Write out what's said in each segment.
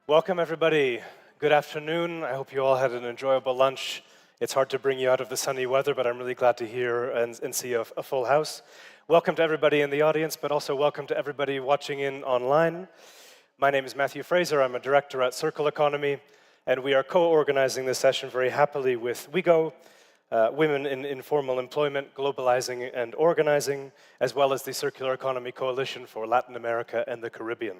Welcome, everybody. Good afternoon. I hope you all had an enjoyable lunch. It's hard to bring you out of the sunny weather, but I'm really glad to hear and see a full house. Welcome to everybody in the audience, but also welcome to everybody watching in online. My name is Matthew Fraser. I'm a director at Circle Economy, and we are co-organizing this session very happily with WeGo, Women in Informal Employment, Globalizing and Organizing, as well as the Circular Economy Coalition for Latin America and the Caribbean.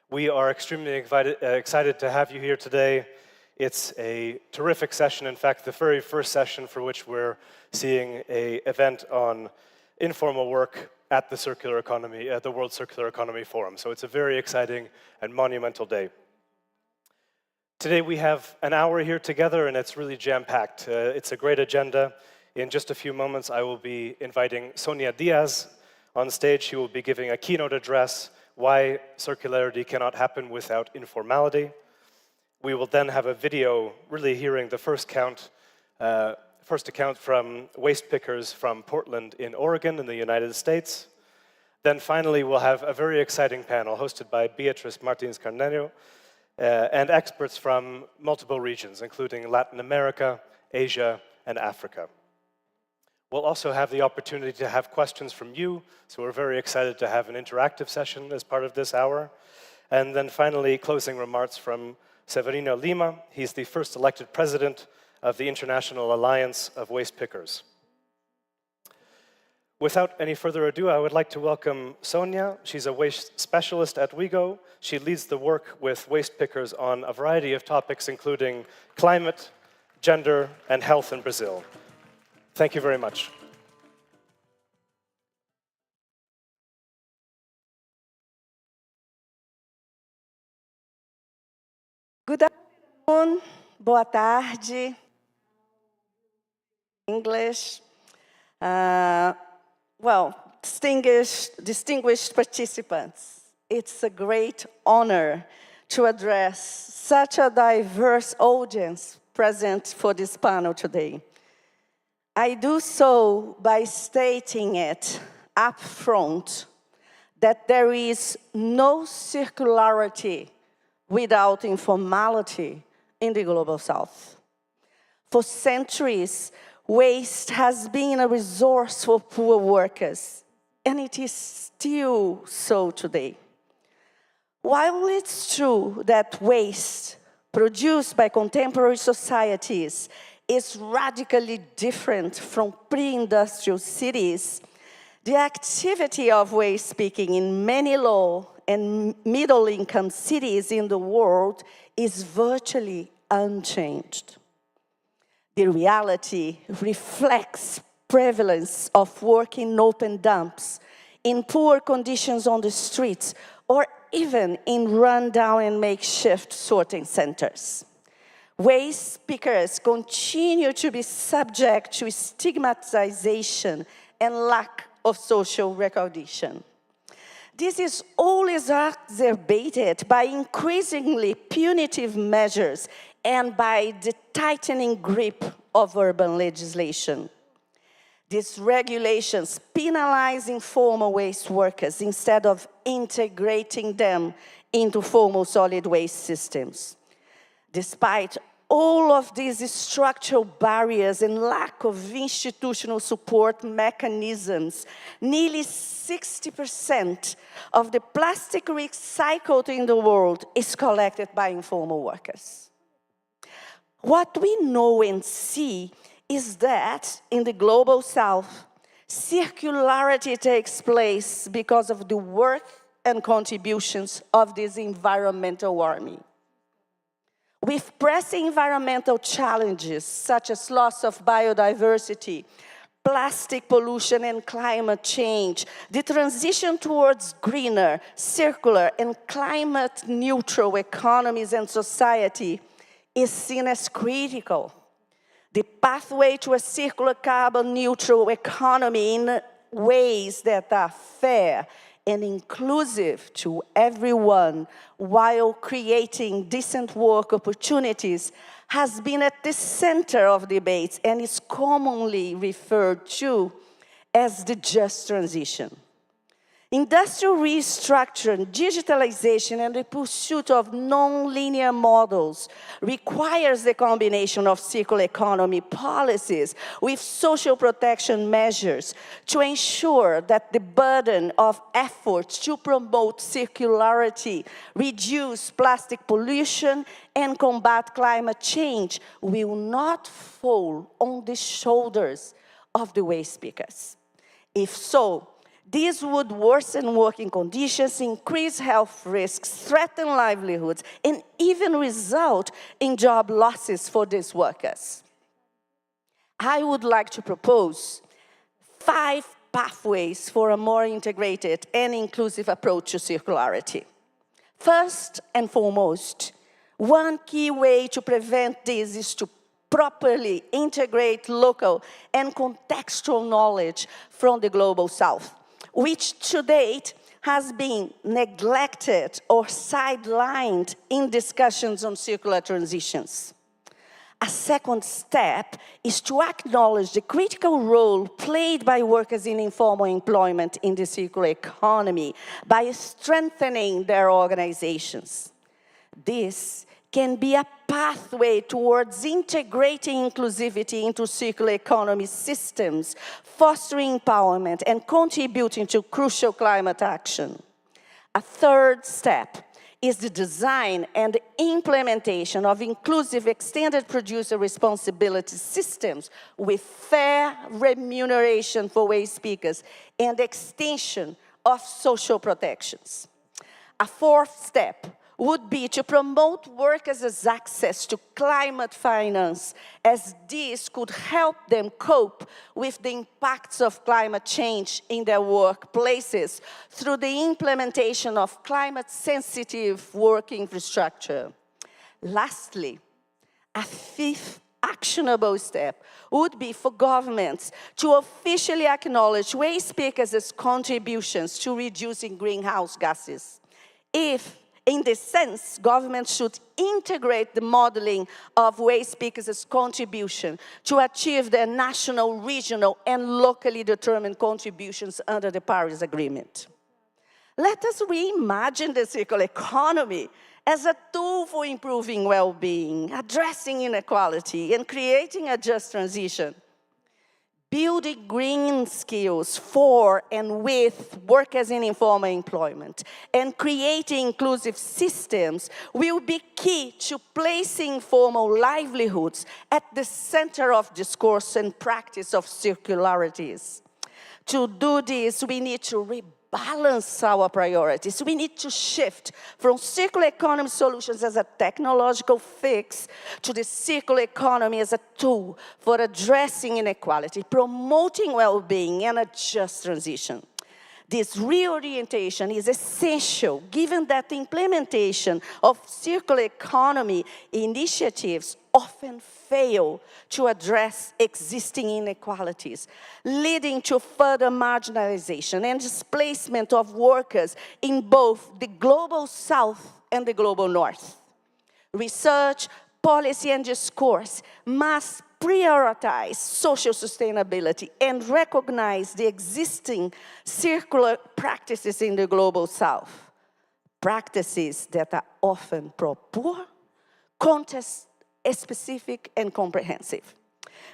We are extremely excited to have you here today. It's a terrific session. In fact, the very first session for which we're seeing an event on informal work at the Circular Economy, at the World Circular Economy Forum. So it's a very exciting and monumental day. Today we have an hour here together, and it's really jam-packed. It's a great agenda. In just a few moments, I will be inviting Sonia Diaz on stage. She will be giving a keynote address, Why Circularity Cannot Happen Without Informality. We will then have a video really hearing the first account from waste pickers from Portland in Oregon in the United States. Then finally, we'll have a very exciting panel hosted by Beatriz Martins-Carneiro and experts from multiple regions, including Latin America, Asia, and Africa. We'll also have the opportunity to have questions from you, so we're very excited to have an interactive session as part of this hour. And then finally, closing remarks from Severino Lima. He's the first elected president of the International Alliance of Waste Pickers. Without any further ado, I would like to welcome Sonia. She's a waste specialist at WeGo. She leads the work with waste pickers on a variety of topics, including climate, gender, and health in Brazil. Thank you very much. Good afternoon, boa tarde, English. Well, distinguished participants, it's a great honor to address such a diverse audience present for this panel today. I do so by stating it up front that there is no circularity without informality in the Global South. For centuries, waste has been a resource for poor workers, and it is still so today. While it's true that waste produced by contemporary societies is radically different from pre-industrial cities, the activity of waste picking in many low and middle-income cities in the world is virtually unchanged. The reality reflects prevalence of work in open dumps, in poor conditions on the streets, or even in rundown and makeshift sorting centers. Waste pickers continue to be subject to stigmatization and lack of social recognition. This is always exacerbated by increasingly punitive measures and by the tightening grip of urban legislation. These regulations penalize informal waste workers instead of integrating them into formal solid waste systems. Despite all of these structural barriers and lack of institutional support mechanisms, nearly 60% of the plastic recycled in the world is collected by informal workers. What we know and see is that in the Global South, circularity takes place because of the work and contributions of this environmental army. With pressing environmental challenges such as loss of biodiversity, plastic pollution and climate change, the transition towards greener, circular and climate-neutral economies and society is seen as critical. The pathway to a circular carbon-neutral economy in ways that are fair and inclusive to everyone while creating decent work opportunities has been at the center of debates and is commonly referred to as the just transition. Industrial restructuring, digitalization, and the pursuit of non-linear models requires the combination of circular economy policies with social protection measures to ensure that the burden of efforts to promote circularity, reduce plastic pollution, and combat climate change will not fall on the shoulders of the waste pickers. If so, this would worsen working conditions, increase health risks, threaten livelihoods, and even result in job losses for these workers. I would like to propose 5 pathways for a more integrated and inclusive approach to circularity. First and foremost, one key way to prevent this is to properly integrate local and contextual knowledge from the Global South, which to date has been neglected or sidelined in discussions on circular transitions. A second step is to acknowledge the critical role played by workers in informal employment in the circular economy by strengthening their organizations. This can be a pathway towards integrating inclusivity into circular economy systems, fostering empowerment, and contributing to crucial climate action. A third step is the design and implementation of inclusive extended producer responsibility systems with fair remuneration for waste pickers and extension of social protections. A fourth step would be to promote workers' access to climate finance, as this could help them cope with the impacts of climate change in their workplaces through the implementation of climate-sensitive work infrastructure. Lastly, a fifth actionable step would be for governments to officially acknowledge waste pickers' contributions to reducing greenhouse gases. In this sense, governments should integrate the modeling of waste pickers' contribution to achieve their national, regional, and locally determined contributions under the Paris Agreement. Let us reimagine the circular economy as a tool for improving well-being, addressing inequality, and creating a just transition. Building green skills for and with workers in informal employment and creating inclusive systems will be key to placing formal livelihoods at the center of discourse and practice of circularities. To do this, we need to rebalance our priorities. We need to shift from circular economy solutions as a technological fix to the circular economy as a tool for addressing inequality, promoting well-being, and a just transition. This reorientation is essential given that the implementation of circular economy initiatives often fail to address existing inequalities, leading to further marginalization and displacement of workers in both the Global South and the Global North. Research, policy, and discourse must prioritize social sustainability and recognize the existing circular practices in the Global South. Practices that are often pro-poor, context-specific, and comprehensive.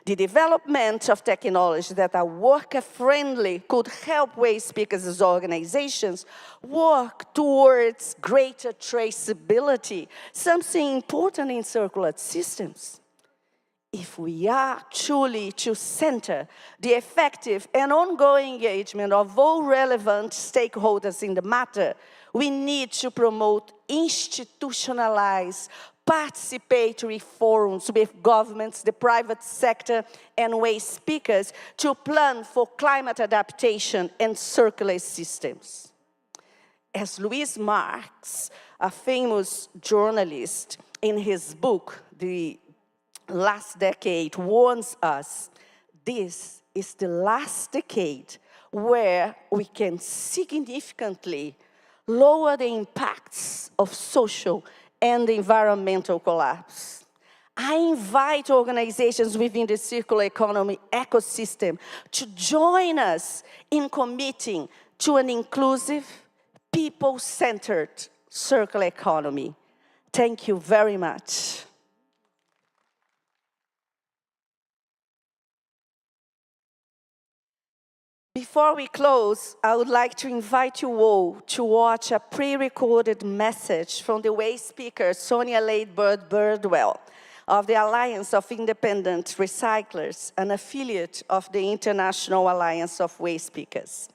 The development of technology that are worker-friendly could help waste pickers as organizations work towards greater traceability, something important in circular systems. If we are truly to center the effective and ongoing engagement of all relevant stakeholders in the matter, we need to promote institutionalized participatory forums with governments, the private sector, and waste pickers to plan for climate adaptation and circular systems. As Louis Marx, a famous journalist, in his book, The Last Decade, warns us, this is the last decade where we can significantly lower the impacts of social and environmental collapse. I invite organizations within the circular economy ecosystem to join us in committing to an inclusive, people-centered circular economy. Thank you very much. Before we close, I would like to invite you all to watch a pre-recorded message from the waste speaker, Sonia Ladebird Birdwell, of the Alliance of Independent Recyclers, an affiliate of the International Alliance of Waste Speakers.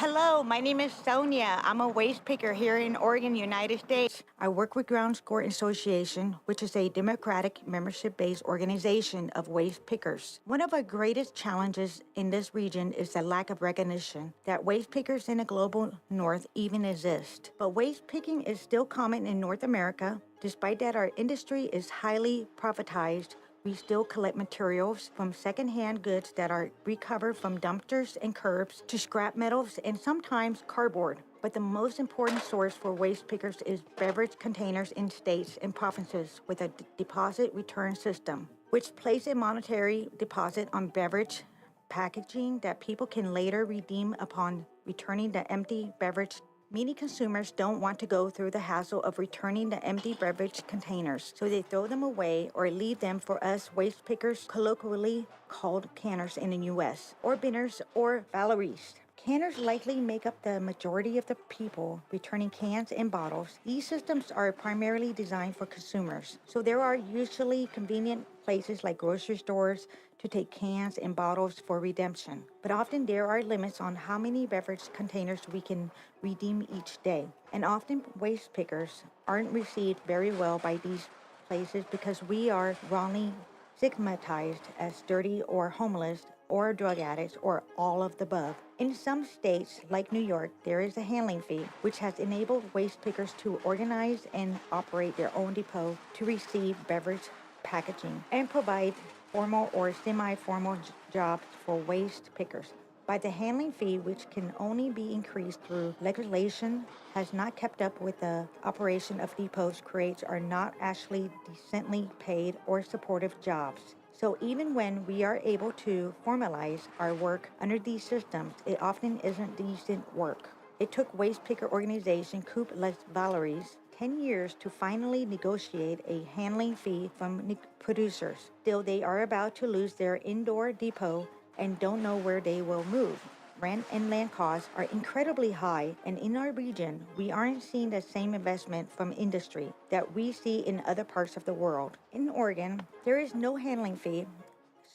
Hello, my name is Sonia. I'm a waste picker here in Oregon, United States. I work with Ground Score Association, which is a democratic membership-based organization of waste pickers. One of our greatest challenges in this region is the lack of recognition that waste pickers in the global north even exist. But waste picking is still common in North America. Despite that our industry is highly privatized, we still collect materials from secondhand goods that are recovered from dumpsters and curbs to scrap metals and sometimes cardboard. But the most important source for waste pickers is beverage containers in states and provinces with a deposit return system, which places a monetary deposit on beverage packaging that people can later redeem upon returning the empty beverage. Many consumers don't want to go through the hassle of returning the empty beverage containers, so they throw them away or leave them for us waste pickers, colloquially called canners in the U.S., or binners or valeries. Canners likely make up the majority of the people returning cans and bottles. These systems are primarily designed for consumers, so there are usually convenient places like grocery stores to take cans and bottles for redemption. But often there are limits on how many beverage containers we can redeem each day. And often waste pickers aren't received very well by these places because we are wrongly stigmatized as dirty or homeless or drug addicts or all of the above. In some states, like New York, there is a handling fee, which has enabled waste pickers to organize and operate their own depot to receive beverage packaging and provide formal or semi-formal jobs for waste pickers. But the handling fee, which can only be increased through legislation, has not kept up with the operation of depots. Creates are not actually decently paid or supportive jobs. So even when we are able to formalize our work under these systems, it often isn't decent work. It took waste picker organization Coupe Les Valeries 10 years to finally negotiate a handling fee from producers. Still, they are about to lose their indoor depot and don't know where they will move. Rent and land costs are incredibly high, and in our region, we aren't seeing the same investment from industry that we see in other parts of the world. In Oregon, there is no handling fee,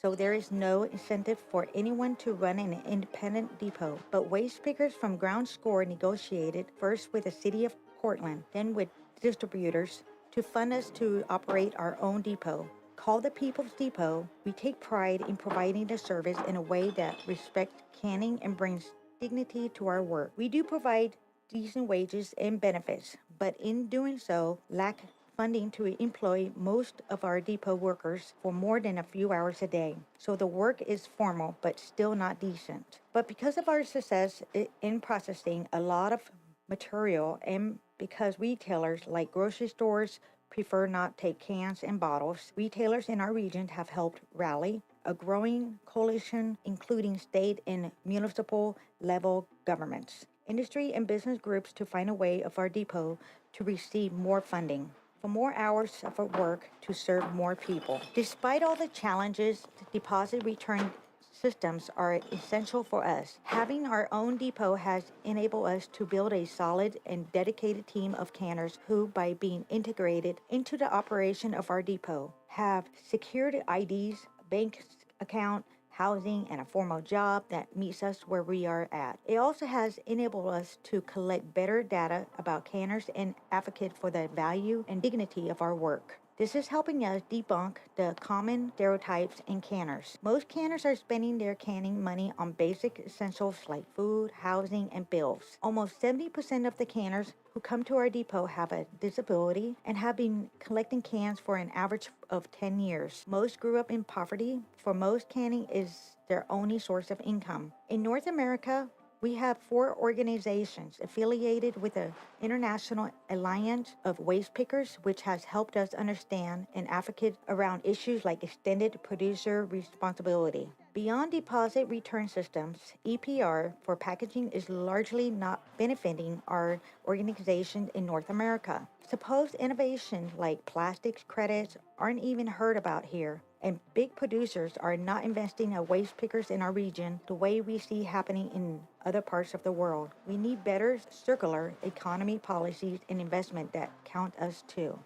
so there is no incentive for anyone to run an independent depot. But waste pickers from Ground Score negotiated first with the city of Portland, then with distributors to fund us to operate our own depot. Called the People's Depot, we take pride in providing the service in a way that respects canning and brings dignity to our work. We do provide decent wages and benefits, but in doing so, lack funding to employ most of our depot workers for more than a few hours a day. So the work is formal, but still not decent. But because of our success in processing a lot of material and because retailers like grocery stores prefer not take cans and bottles, retailers in our region have helped rally a growing coalition, including state and municipal level governments, industry and business groups to find a way of our depot to receive more funding for more hours of work to serve more people. Despite all the challenges, the deposit return systems are essential for us. Having our own depot has enabled us to build a solid and dedicated team of canners who, by being integrated into the operation of our depot, have secured IDs, bank account, housing, and a formal job that meets us where we are at. It also has enabled us to collect better data about canners and advocate for the value and dignity of our work. This is helping us debunk the common stereotypes in canners. Most canners are spending their canning money on basic essentials like food, housing, and bills. Almost 70% of the canners who come to our depot have a disability and have been collecting cans for an average of 10 years. Most grew up in poverty. For most, canning is their only source of income. In North America, We have 4 organizations affiliated with the International Alliance of Waste Pickers, which has helped us understand and advocate around issues like extended producer responsibility. Beyond deposit return systems, EPR for packaging is largely not benefiting our organizations in North America. Supposed innovations like plastics credits aren't even heard about here, and big producers are not investing in waste pickers in our region the way we see happening in other parts of the world. We need better circular economy policies and investment that count us too.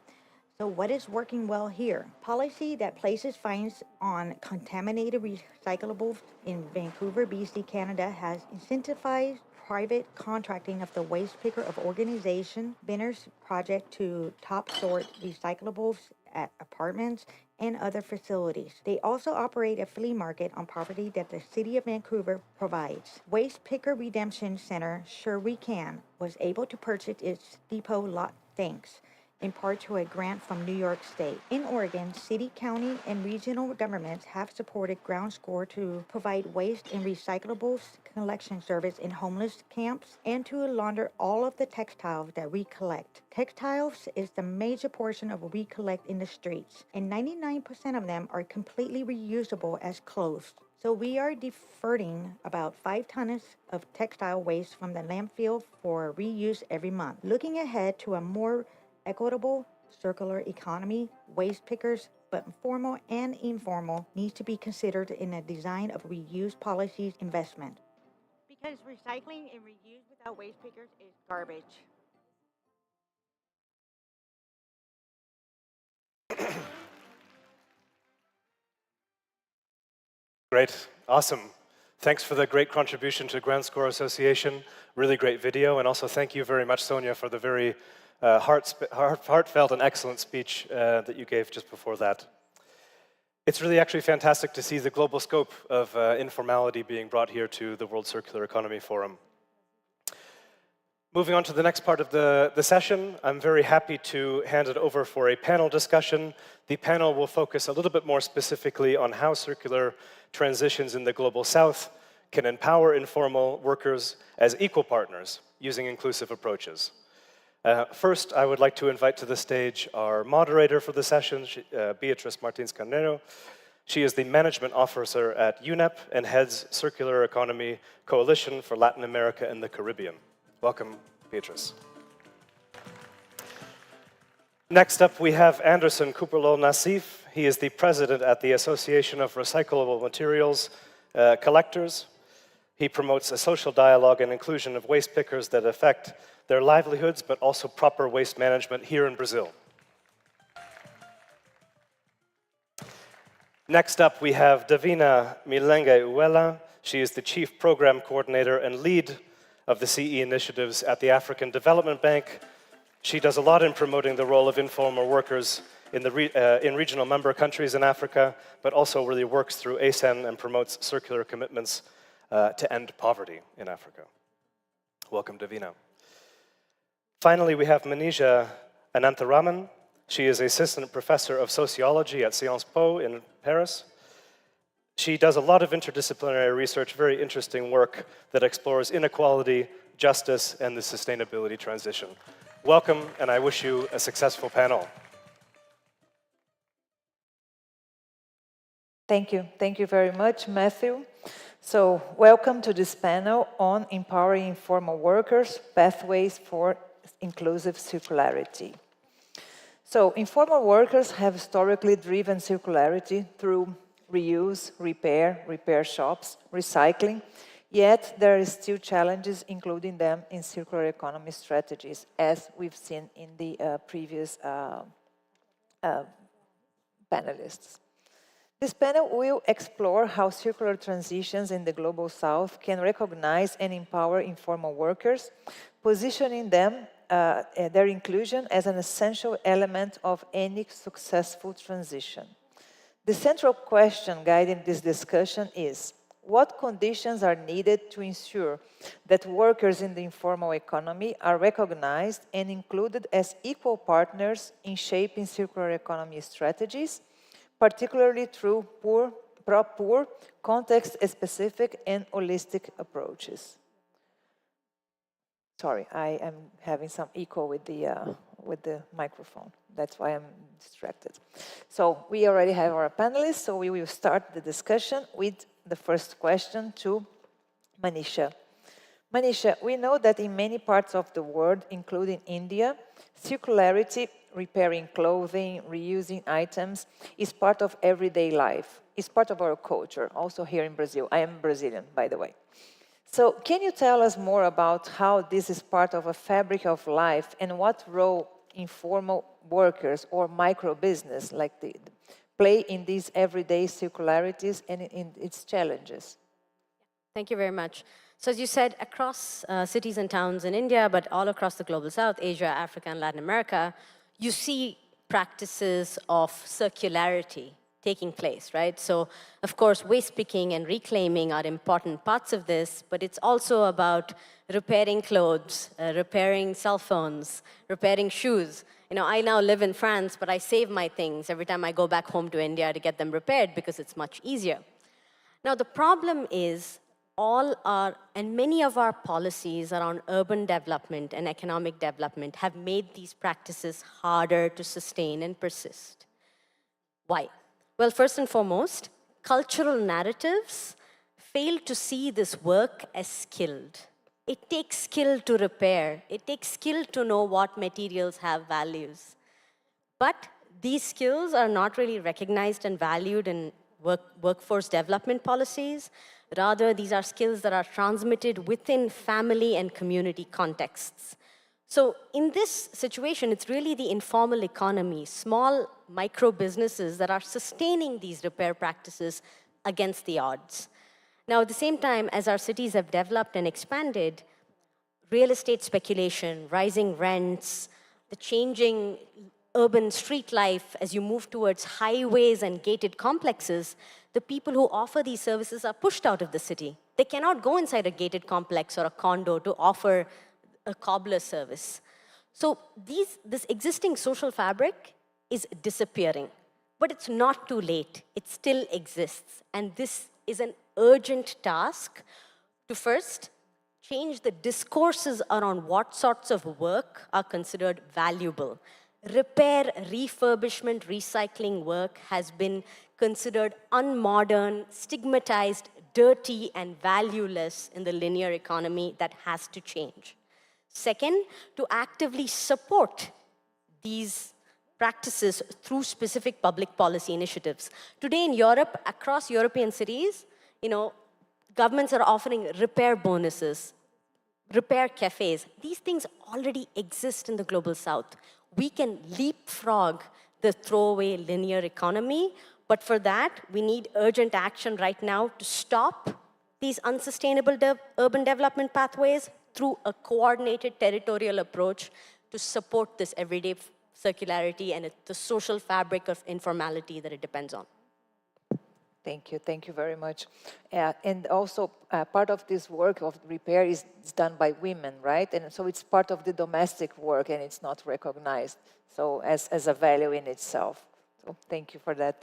So what is working well here? Policy that places fines on contaminated recyclables in Vancouver, BC, Canada has incentivized private contracting of the waste picker of organization Binner's project to top sort recyclables at apartments and other facilities. They also operate a flea market on property that the City of Vancouver provides. Waste Picker Redemption Center, Sure We Can, was able to purchase its depot lot thanks in part to a grant from New York State. In Oregon, city, county, and regional governments have supported Ground Score to provide waste and recyclables collection service in homeless camps and to launder all of the textiles that we collect. Textiles is the major portion of what we collect in the streets, and 99% of them are completely reusable as clothes. So we are diverting about 5 tons of textile waste from the landfill for reuse every month. Looking ahead to a more equitable, circular economy, waste pickers, but formal and informal, needs to be considered in the design of reuse policies investment. Because recycling and reuse without waste pickers is garbage. Great, awesome. Thanks for the great contribution to Ground Score Association. Really great video, and also thank you very much, Sonia, for the very heartfelt and excellent speech that you gave just before that. It's really actually fantastic to see the global scope of informality being brought here to the World Circular Economy Forum. Moving on to the next part of the session, I'm very happy to hand it over for a panel discussion. The panel will focus a little bit more specifically on how circular transitions in the Global South can empower informal workers as equal partners using inclusive approaches. First, I would like to invite to the stage our moderator for the session, Beatriz Martins-Carnero. She is the management officer at UNEP and heads Circular Economy Coalition for Latin America and the Caribbean. Welcome, Beatriz. Next up, we have Anderson Cooperlow-Nassif. He is the president at the Association of Recyclable Materials Collectors. He promotes a social dialogue and inclusion of waste pickers that affect their livelihoods, but also proper waste management here in Brazil. Next up, we have Davina Milenge-Uela. She is the Chief Program Coordinator and lead of the CE initiatives at the African Development Bank. She does a lot in promoting the role of informal workers in regional member countries in Africa, but also really works through ASEAN and promotes circular commitments to end poverty in Africa. Welcome, Davina. Finally, we have Manisha Anantharaman. She is assistant professor of sociology at Sciences Po in Paris. She does a lot of interdisciplinary research, very interesting work that explores inequality, justice, and the sustainability transition. Welcome, and I wish you a successful panel. Thank you. Thank you very much, Matthew. So, welcome to this panel on empowering informal workers, pathways for inclusive circularity. So, informal workers have historically driven circularity through reuse, repair shops, recycling, yet there are still challenges including them in circular economy strategies, as we've seen in the previous panelists. This panel will explore how circular transitions in the Global South can recognize and empower informal workers, positioning them, their inclusion as an essential element of any successful transition. The central question guiding this discussion is, what conditions are needed to ensure that workers in the informal economy are recognized and included as equal partners in shaping circular economy strategies, particularly through poor, context-specific and holistic approaches? Sorry, I am having some echo with the microphone. That's why I'm distracted. So we already have our panelists, so we will start the discussion with the first question to Manisha. Manisha, we know that in many parts of the world, including India, circularity, repairing clothing, reusing items, is part of everyday life. It's part of our culture, also here in Brazil. I am Brazilian, by the way. So can you tell us more about how this is part of a fabric of life and what role informal workers or micro-business play in these everyday circularities and in its challenges? Thank you very much. So as you said, across cities and towns in India, but all across the global south, Asia, Africa, and Latin America, you see practices of circularity taking place, right? So, of course, waste picking and reclaiming are important parts of this, but it's also about repairing clothes, repairing cell phones, repairing shoes. You know, I now live in France, but I save my things every time I go back home to India to get them repaired because it's much easier. Now, the problem is many of our policies around urban development and economic development have made these practices harder to sustain and persist. Why? Well, first and foremost, cultural narratives fail to see this work as skilled. It takes skill to repair. It takes skill to know what materials have values. But these skills are not really recognized and valued in workforce development policies. Rather, these are skills that are transmitted within family and community contexts. So in this situation, it's really the informal economy, small micro businesses that are sustaining these repair practices against the odds. Now, at the same time, as our cities have developed and expanded, real estate speculation, rising rents, the changing urban street life as you move towards highways and gated complexes, the people who offer these services are pushed out of the city. They cannot go inside a gated complex or a condo to offer a cobbler service. So this existing social fabric is disappearing, but it's not too late. It still exists, and this is an urgent task to first change the discourses around what sorts of work are considered valuable. Repair, refurbishment, recycling work has been considered unmodern, stigmatized, dirty, and valueless in the linear economy. That has to change. Second, to actively support these practices through specific public policy initiatives. Today in Europe, across European cities, governments are offering repair bonuses, repair cafes. These things already exist in the global south. We can leapfrog the throwaway linear economy, but for that, we need urgent action right now to stop these unsustainable urban development pathways through a coordinated territorial approach to support this everyday circularity and the social fabric of informality that it depends on. Thank you very much. And also, part of this work of repair is done by women, right? And so it's part of the domestic work and it's not recognized, so as a value in itself. So thank you for that.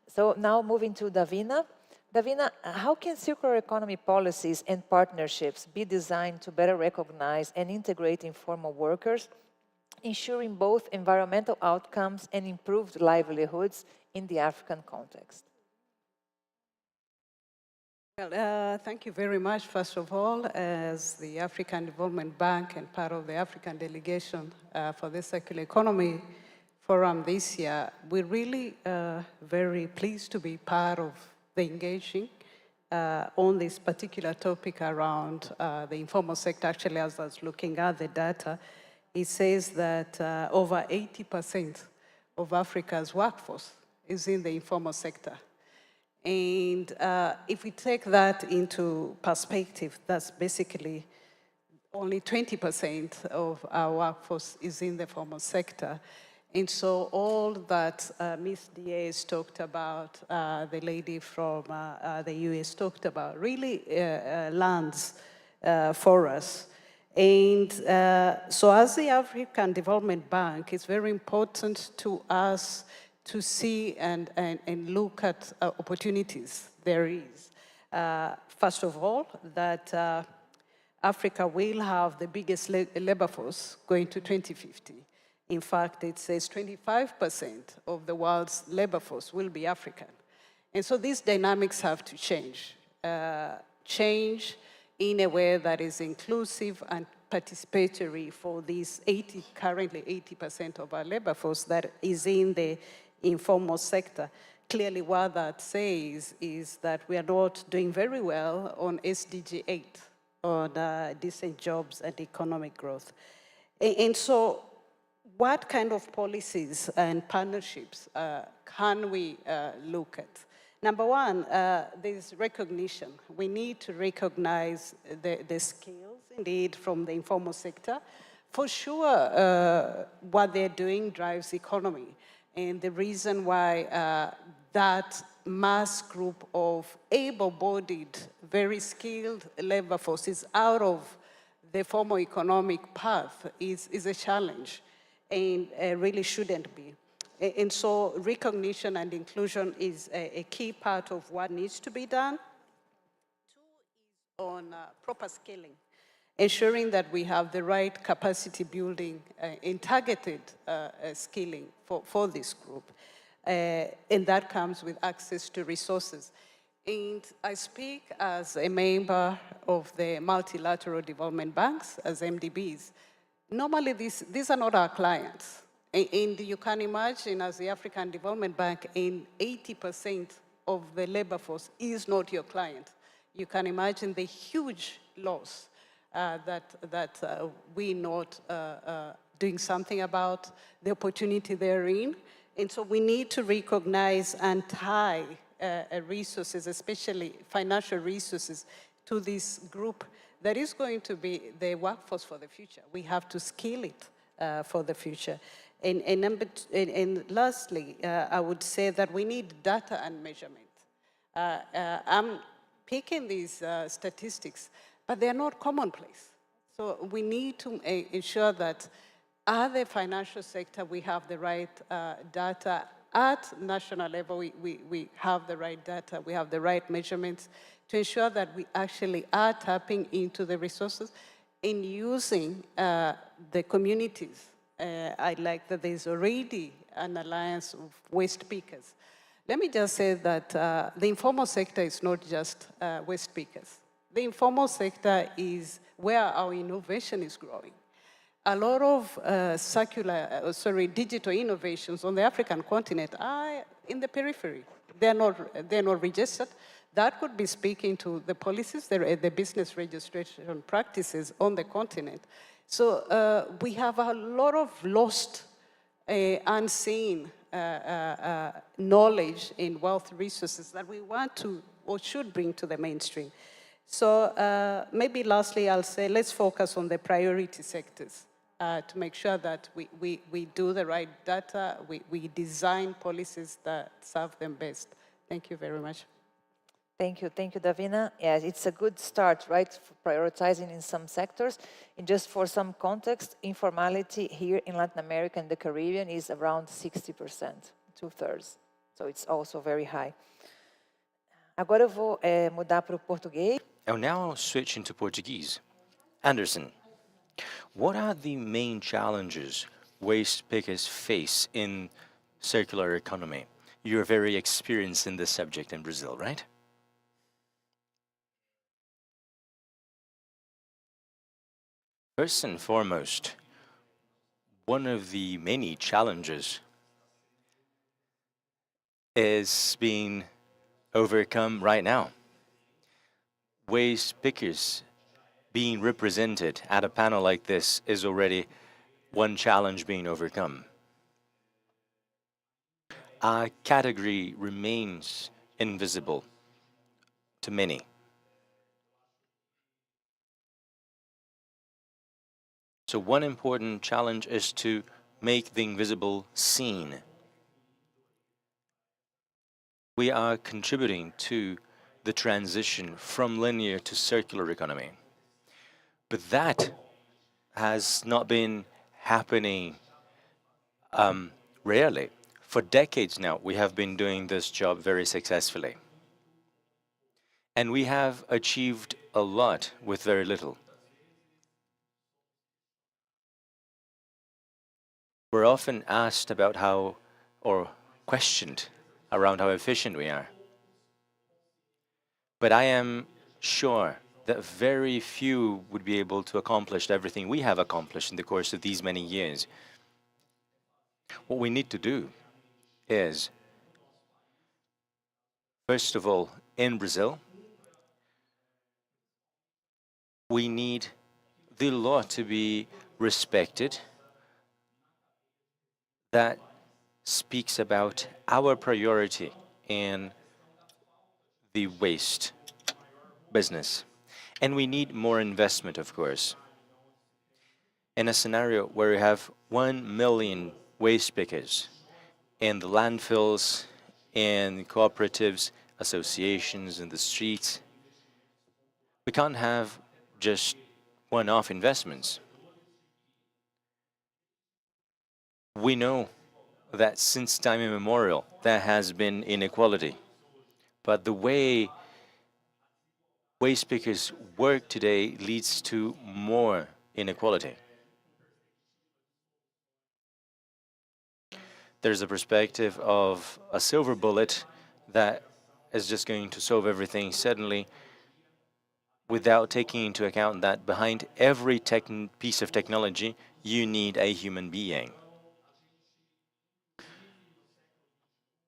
So now moving to Davina. Davina, how can circular economy policies and partnerships be designed to better recognize and integrate informal workers, ensuring both environmental outcomes and improved livelihoods in the African context? Well, thank you very much, first of all, as the African Development Bank and part of the African delegation for the Circular Economy Forum this year. We're really very pleased to be part of the engaging on this particular topic around the informal sector. Actually, as I was looking at the data, it says that over 80% of Africa's workforce is in the informal sector. And if we take that into perspective, that's basically only 20% of our workforce is in the formal sector. And so all that Ms. Diaz talked about, the lady from the US talked about, really lands for us. And so as the African Development Bank, it's very important to us to see and look at opportunities there is. First of all, that Africa will have the biggest labor force going to 2050. In fact, it says 25% of the world's labor force will be African. And so these dynamics have to change. Change in a way that is inclusive and participatory for these currently 80% of our labor force that is in the informal sector. Clearly, what that says is that we are not doing very well on SDG 8, on decent jobs and economic growth. And so what kind of policies and partnerships can we look at? Number one, there's recognition. We need to recognize the skills, indeed, from the informal sector. For sure, what they're doing drives economy. And the reason why that mass group of able-bodied, very skilled labor force is out of the formal economic path is a challenge and really shouldn't be. And so recognition and inclusion is a key part of what needs to be done. Two is on proper scaling, ensuring that we have the right capacity building and targeted skilling for this group. And that comes with access to resources. And I speak as a member of the multilateral development banks, as MDBs. Normally, these are not our clients. And you can imagine, as the African Development Bank, 80% of the labor force is not your client. You can imagine the huge loss that we're not doing something about, the opportunity they're in. And so we need to recognize and tie resources, especially financial resources, to this group that is going to be the workforce for the future. We have to skill it for the future. And lastly, I would say that we need data and measurement. I'm picking these statistics, but they're not commonplace. So we need to ensure that at the financial sector, we have the right data. At national level, we have the right data, we have the right measurements to ensure that we actually are tapping into the resources and using the communities. I like that there's already an alliance of waste pickers. Let me just say that the informal sector is not just waste pickers. The informal sector is where our innovation is growing. A lot of digital innovations on the African continent are in the periphery. They're not registered. That could be speaking to the policies, the business registration practices on the continent. So we have a lot of lost, unseen knowledge and wealth resources that we want to or should bring to the mainstream. So maybe lastly, I'll say let's focus on the priority sectors to make sure that we do the right data, we design policies that serve them best. Thank you very much. Thank you, Davina. Yes, it's a good start, right, for prioritizing in some sectors. And just for some context, informality here in Latin America and the Caribbean is around 60%, 2/3. So it's also very high. Agora eu vou mudar para o português. I'll now switch into Portuguese. Anderson, what are the main challenges waste pickers face in circular economy? You're very experienced in this subject in Brazil, right? First and foremost, one of the many challenges is being overcome right now. Waste pickers being represented at a panel like this is already one challenge being overcome. Our category remains invisible to many. So one important challenge is to make the invisible seen. We are contributing to the transition from linear to circular economy. But that has not been happening rarely. For decades now, we have been doing this job very successfully. And we have achieved a lot with very little. We're often asked about how, or questioned around how efficient we are. But I am sure that very few would be able to accomplish everything we have accomplished in the course of these many years. What we need to do is, first of all, in Brazil, we need the law to be respected that speaks about our priority in the waste business. And we need more investment, of course. In a scenario where we have 1 million waste pickers in the landfills, in cooperatives, associations, in the streets, we can't have just one-off investments. We know that since time immemorial, there has been inequality. But the way waste pickers work today leads to more inequality. There's a perspective of a silver bullet that is just going to solve everything suddenly, without taking into account that behind every piece of technology, you need a human being.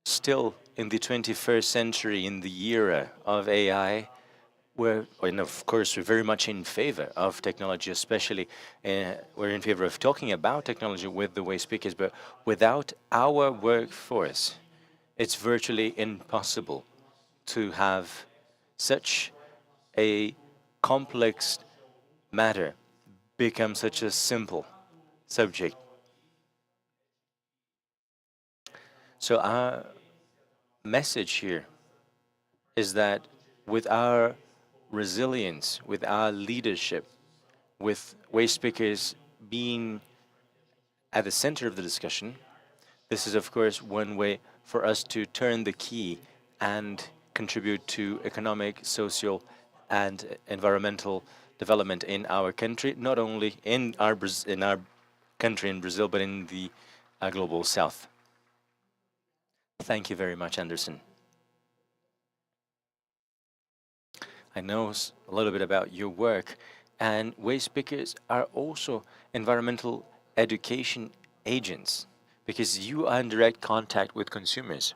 Still, in the 21st century, in the era of AI, and of course, we're very much in favor of technology, especially we're in favor of talking about technology with the waste pickers, but without our workforce, it's virtually impossible to have such a complex matter become such a simple subject. So our message here is that with our resilience, with our leadership, with waste pickers being at the center of the discussion, this is, of course, one way for us to turn the key and contribute to economic, social, and environmental development in our country, not only in our country in Brazil, but in the global south. Thank you very much, Anderson. I know a little bit about your work, and waste pickers are also environmental education agents because you are in direct contact with consumers.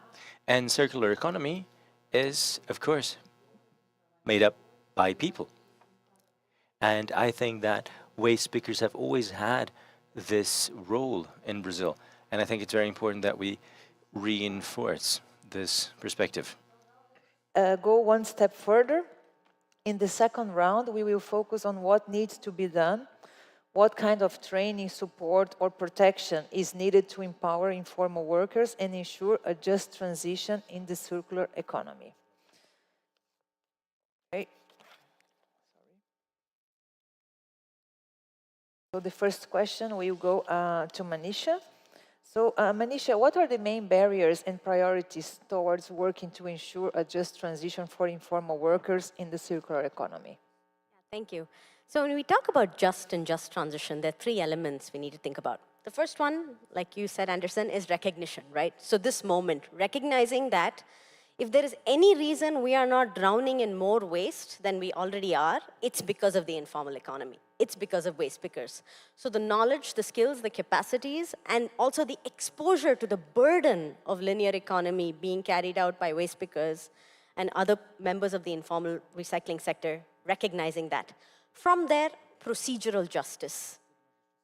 And circular economy is, of course, made up by people. And I think that waste pickers have always had this role in Brazil. And I think it's very important that we reinforce this perspective. Go one step further. In the second round, we will focus on what needs to be done, what kind of training, support, or protection is needed to empower informal workers and ensure a just transition in the circular economy. Okay. So the first question will go to Manisha. So Manisha, what are the main barriers and priorities towards working to ensure a just transition for informal workers in the circular economy? Thank you. So when we talk about just and just transition, there are three elements we need to think about. The first one, like you said, Anderson, is recognition, right? So this moment, recognizing that if there is any reason we are not drowning in more waste than we already are, it's because of the informal economy. It's because of waste pickers. So the knowledge, the skills, the capacities, and also the exposure to the burden of linear economy being carried out by waste pickers and other members of the informal recycling sector, recognizing that. From there, procedural justice.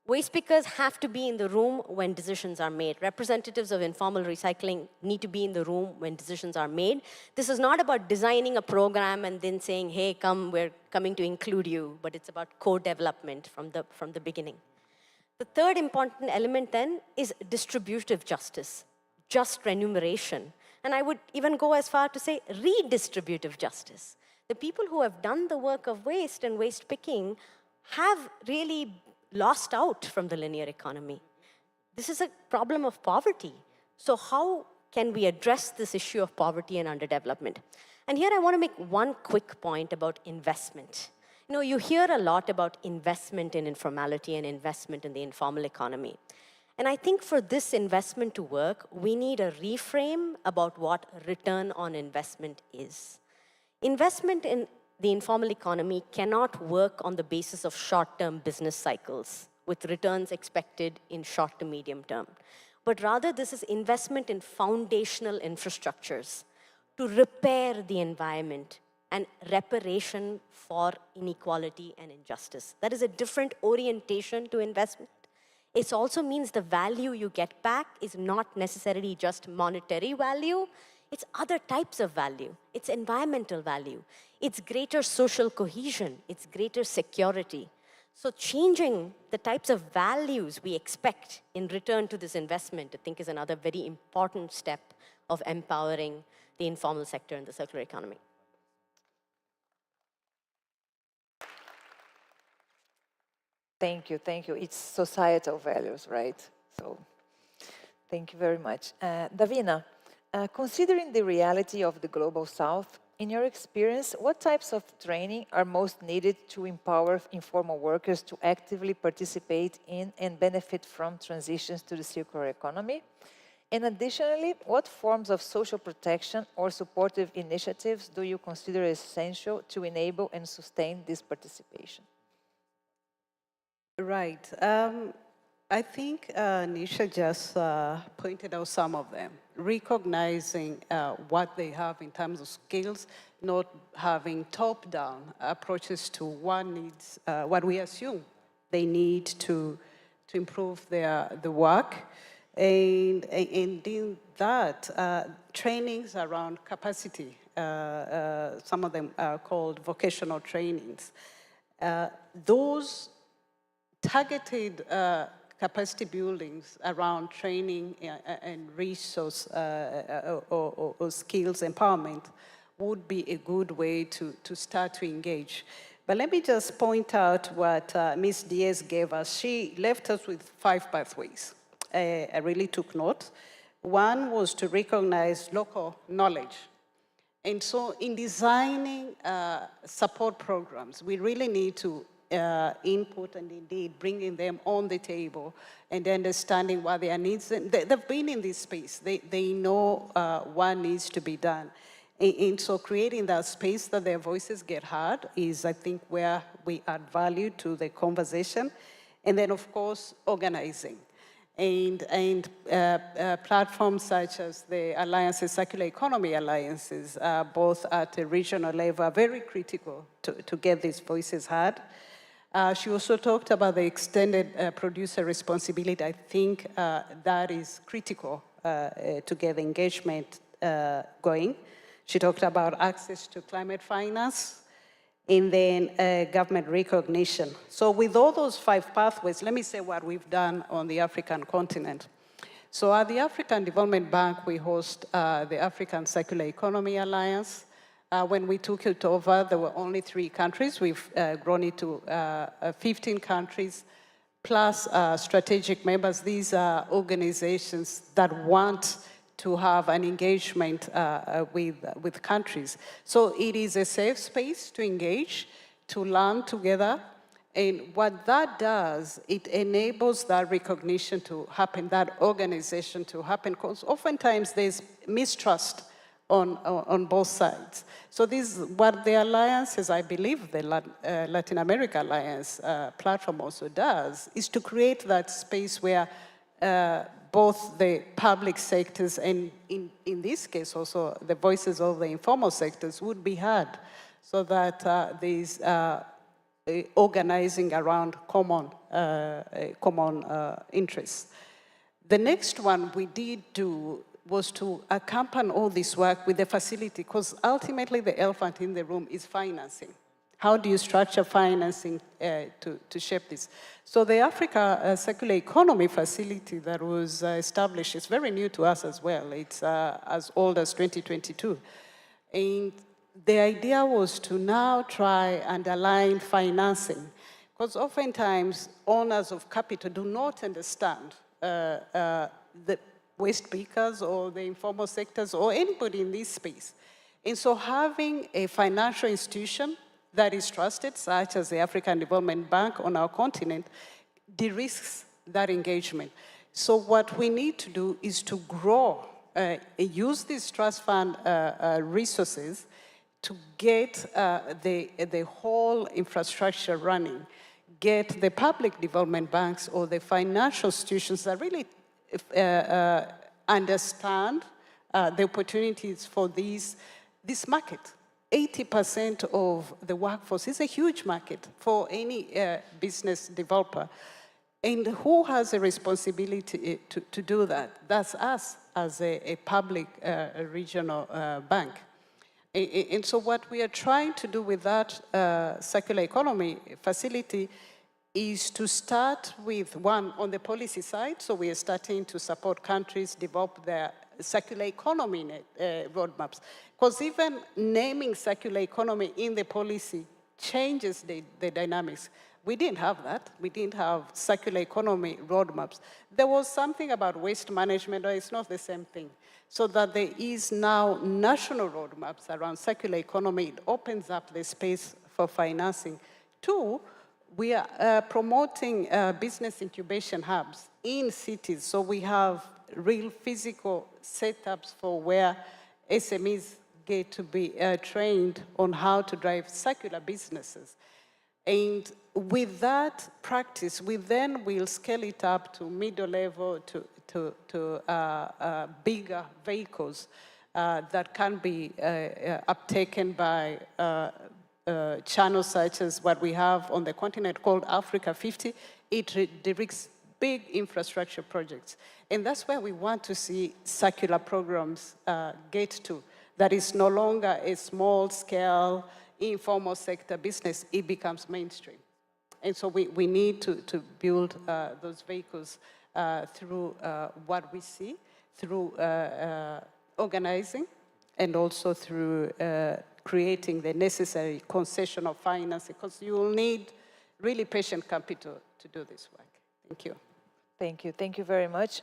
Waste pickers have to be in the room when decisions are made. Representatives of informal recycling need to be in the room when decisions are made. This is not about designing a program and then saying, hey, come, we're coming to include you, but it's about co-development from the beginning. The third important element then is distributive justice, just remuneration. And I would even go as far to say redistributive justice. The people who have done the work of waste and waste picking have really lost out from the linear economy. This is a problem of poverty. So how can we address this issue of poverty and underdevelopment? And here I want to make one quick point about investment. You know, you hear a lot about investment in informality and investment in the informal economy. And I think for this investment to work, we need a reframe about what return on investment is. Investment in the informal economy cannot work on the basis of short-term business cycles with returns expected in short to medium term. But rather, this is investment in foundational infrastructures to repair the environment and reparation for inequality and injustice. That is a different orientation to investment. It also means the value you get back is not necessarily just monetary value, it's other types of value. It's environmental value. It's greater social cohesion. It's greater security. So changing the types of values we expect in return to this investment, I think, is another very important step of empowering the informal sector and the circular economy. Thank you, thank you. It's societal values, right? So, thank you very much. Davina, considering the reality of the Global South, in your experience, what types of training are most needed to empower informal workers to actively participate in and benefit from transitions to the circular economy? And additionally, what forms of social protection or supportive initiatives do you consider essential to enable and sustain this participation? Right. I think Nisha just pointed out some of them. Recognizing what they have in terms of skills, not having top-down approaches to what needs, what we assume they need to improve the work. And in that, trainings around capacity, some of them are called vocational trainings. Those targeted capacity buildings around training and resource or skills empowerment would be a good way to start to engage. But let me just point out what Ms. Diaz gave us. She left us with 5 pathways. I really took note. One was to recognize local knowledge. And so in designing support programs, we really need to input and indeed bringing them on the table and understanding what their needs are. They've been in this space. They know what needs to be done. And so creating that space that their voices get heard is, I think, where we add value to the conversation. And then, of course, organizing. And platforms such as the alliances, circular economy alliances, both at a regional level, are very critical to get these voices heard. She also talked about the extended producer responsibility. I think that is critical to get engagement going. She talked about access to climate finance and then government recognition. So with all those 5 pathways, let me say what we've done on the African continent. So at the African Development Bank, we host the African Circular Economy Alliance. When we took it over, there were only 3 countries. We've grown it to 15 countries, plus strategic members. These are organizations that want to have an engagement with countries. So it is a safe space to engage, to learn together. And what that does, it enables that recognition to happen, that organization to happen, because oftentimes there's mistrust on both sides. So this is what the alliances, I believe the Latin America Alliance platform also does, is to create that space where both the public sectors and in this case also the voices of the informal sectors would be heard, so that there's organizing around common interests. The next one we did do was to accompany all this work with the facility, because ultimately the elephant in the room is financing. How do you structure financing to shape this? So the Africa Circular Economy Facility that was established is very new to us as well. It's as old as 2022. And the idea was to now try and align financing, because oftentimes owners of capital do not understand the waste pickers or the informal sectors or anybody in this space. And so having a financial institution that is trusted, such as the African Development Bank on our continent, de-risks that engagement. So what we need to do is to grow, use these trust fund resources to get the whole infrastructure running, get the public development banks or the financial institutions that really understand the opportunities for this market. 80% of the workforce is a huge market for any business developer. And who has a responsibility to do that? That's us as a public regional bank. And so what we are trying to do with that circular economy facility is to start with one on the policy side. So we are starting to support countries develop their circular economy roadmaps. Because even naming circular economy in the policy changes the dynamics. We didn't have that. We didn't have circular economy roadmaps. There was something about waste management, but it's not the same thing. So that there is now national roadmaps around circular economy. It opens up the space for financing. Two, we are promoting business incubation hubs in cities. So we have real physical setups for where SMEs get to be trained on how to drive circular businesses. And with that practice, we then will scale it up to middle level, to bigger vehicles that can be uptaken by channels such as what we have on the continent called Africa 50. It directs big infrastructure projects. And that's where we want to see circular programs get to. That is no longer a small scale, informal sector business, it becomes mainstream. And so we need to build those vehicles through what we see, through organizing, and also through creating the necessary concession of finance, because you will need really patient capital to do this work. Thank you. Thank you. Thank you very much.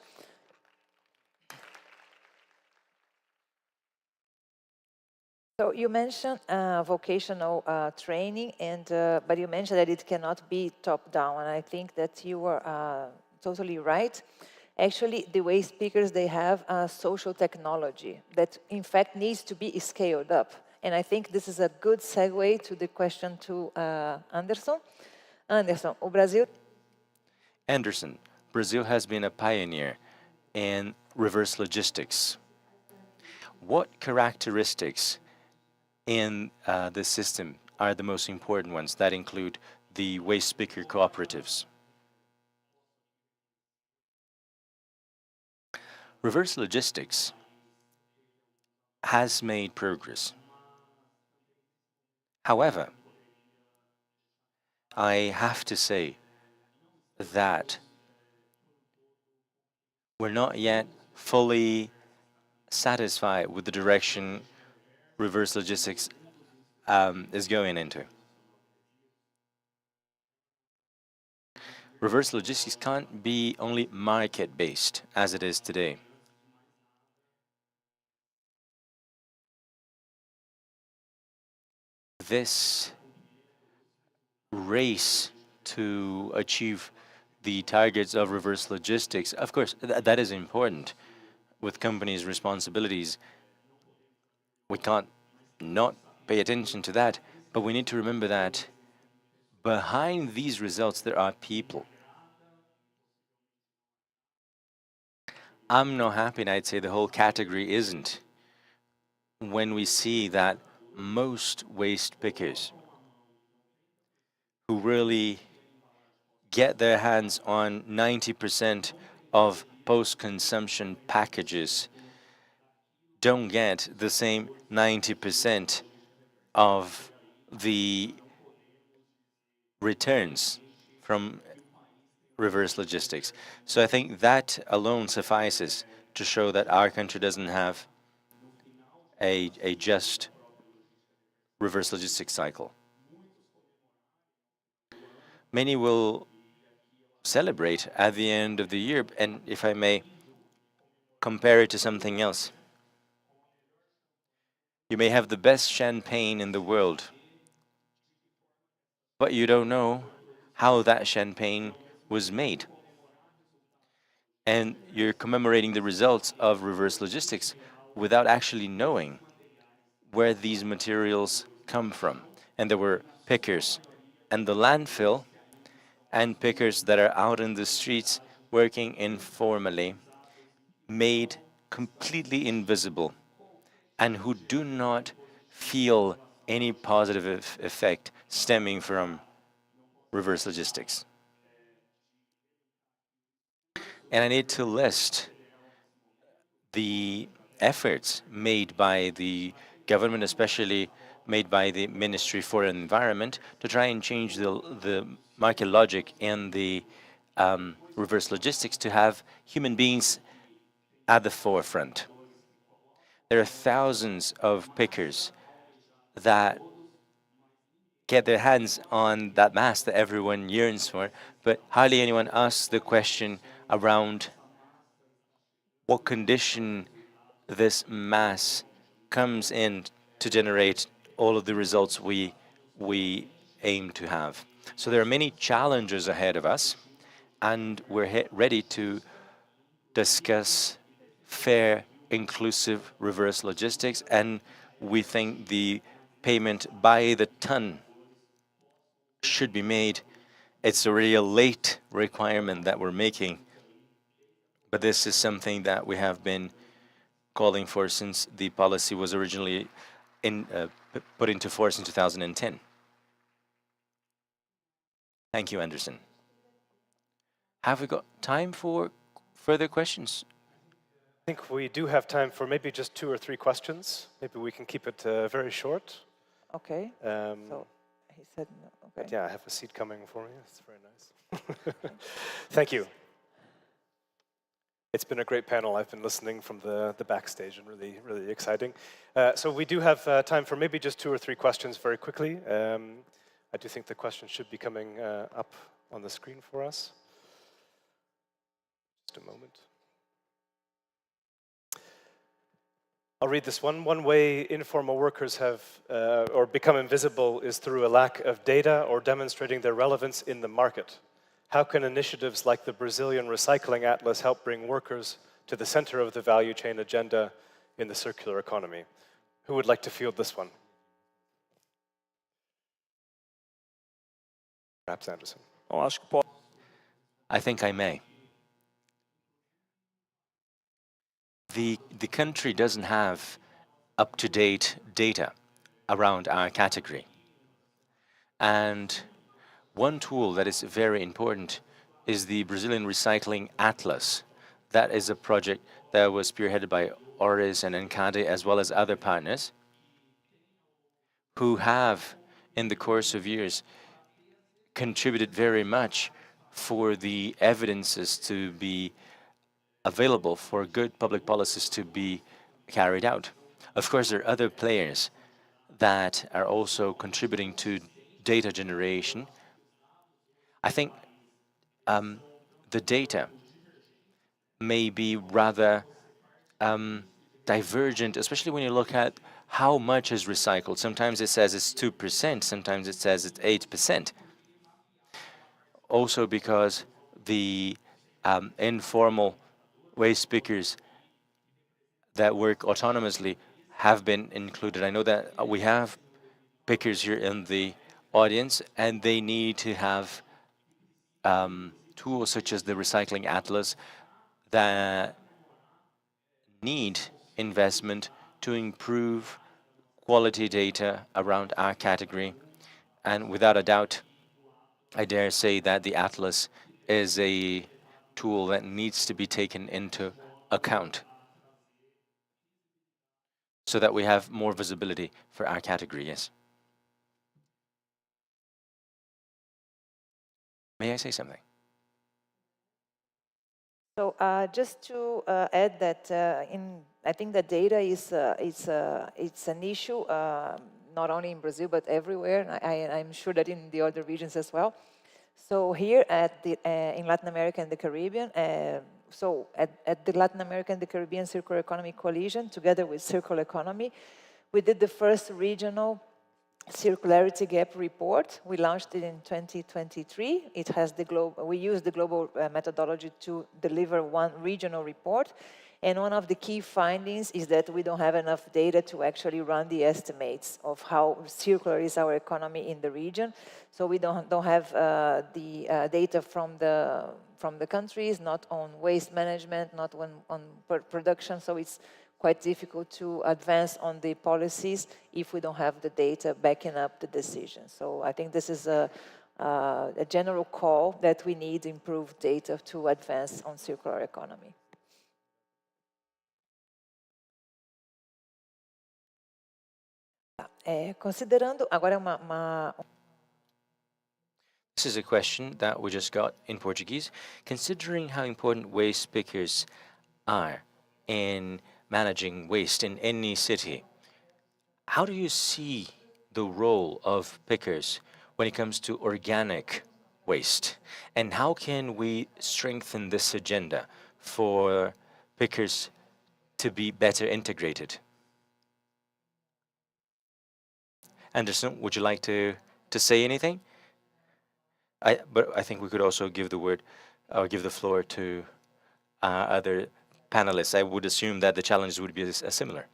So you mentioned vocational training, but you mentioned that it cannot be top-down, and I think that you were totally right. Actually, the way speakers, they have social technology that, in fact, needs to be scaled up. And I think this is a good segue to the question to Anderson. Anderson, o Brasil... Anderson, Brazil has been a pioneer in reverse logistics. What characteristics in the system are the most important ones that include the waste picker cooperatives? Reverse logistics has made progress. However, I have to say that we're not yet fully satisfied with the direction reverse logistics is going into. Reverse logistics can't be only market-based as it is today. This race to achieve the targets of reverse logistics, of course, that is important. With companies' responsibilities, we can't not pay attention to that, but we need to remember that behind these results there are people. I'm not happy, and I'd say the whole category isn't, when we see that most waste pickers who really get their hands on 90% of post-consumption packages don't get the same 90% of the returns from reverse logistics. So I think that alone suffices to show that our country doesn't have a just reverse logistics cycle. Many will celebrate at the end of the year, and if I may compare it to something else, you may have the best champagne in the world, but you don't know how that champagne was made. and you're commemorating the results of reverse logistics without actually knowing where these materials come from. And there were pickers and the landfill and pickers that are out in the streets working informally, made completely invisible, and who do not feel any positive effect stemming from reverse logistics. And I need to list the efforts made by the government, especially made by the Ministry for Environment, to try and change the market logic and the reverse logistics to have human beings at the forefront. There are thousands of pickers that get their hands on that mass that everyone yearns for, but hardly anyone asks the question around what condition this mass comes in to generate all of the results we aim to have. So there are many challenges ahead of us, and we're ready to discuss fair, inclusive reverse logistics, and we think the payment by the ton should be made. It's already a late requirement that we're making, but this is something that we have been calling for since the policy was originally put into force in 2010. Thank you, Anderson. Have we got time for further questions? I think we do have time for maybe just 2 or 3 questions. Maybe we can keep it very short. Okay. So he said no. Okay. Yeah, I have a seat coming for me. It's very nice. Thank you. It's been a great panel. I've been listening from the backstage and really, really exciting. So we do have time for maybe just 2 or 3 questions very quickly. I do think the questions should be coming up on the screen for us. Just a moment. I'll read this one. One way informal workers have or become invisible is through a lack of data or demonstrating their relevance in the market. How can initiatives like the Brazilian Recycling Atlas help bring workers to the center of the value chain agenda in the circular economy? Who would like to field this one? Perhaps Anderson. I think I may. The country doesn't have up-to-date data around our category. And one tool that is very important is the Brazilian Recycling Atlas. That is a project that was spearheaded by ORIS and ENCADE, as well as other partners, who have, in the course of years, contributed very much for the evidences to be available for good public policies to be carried out. Of course, there are other players that are also contributing to data generation. I think the data may be rather divergent, especially when you look at how much is recycled. Sometimes it says it's 2%, sometimes it says it's 8%. Also because the informal waste pickers that work autonomously have been included. I know that we have pickers here in the audience, and they need to have tools such as the Recycling Atlas that need investment to improve quality data around our category. And without a doubt, I dare say that the Atlas is a tool that needs to be taken into account so that we have more visibility for our category, yes. May I say something? So just to add that I think that data is it's an issue not only in Brazil but everywhere. I'm sure that in the other regions as well. So here in Latin America and the Caribbean, so at the Latin America and the Caribbean Circular Economy Coalition, together with Circular Economy, we did the first regional circularity gap report. We launched it in 2023. It has we use the global methodology to deliver one regional report. And one of the key findings is that we don't have enough data to actually run the estimates of how circular is our economy in the region. So we don't have the data from the countries, not on waste management, not on production. So it's quite difficult to advance on the policies if we don't have the data backing up the decision. So I think this is a general call that we need improved data to advance on circular economy. Considerando, agora This is a question that we just got in Portuguese. Considering how important waste pickers are in managing waste in any city, how do you see the role of pickers when it comes to organic waste? And how can we strengthen this agenda for pickers to be better integrated? Anderson, would you like to say anything? But I think we could also give the word or give the floor to other panelists. I would assume that the challenges would be similar.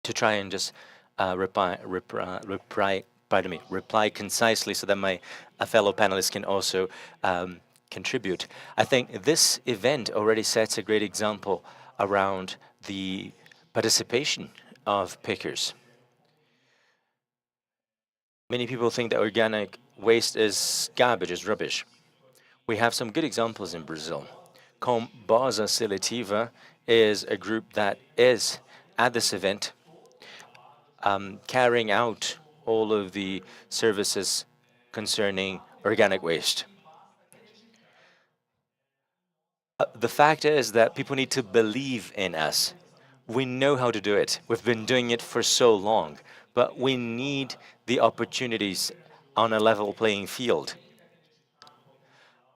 To try and just reply concisely so that my fellow panelists can also contribute. I think this event already sets a great example around the participation of pickers. Many people think that organic waste is garbage, is rubbish. We have some good examples in Brazil. Combosa Seletiva is a group that is at this event carrying out all of the services concerning organic waste. The fact is that people need to believe in us. We know how to do it. We've been doing it for so long, but we need the opportunities on a level playing field.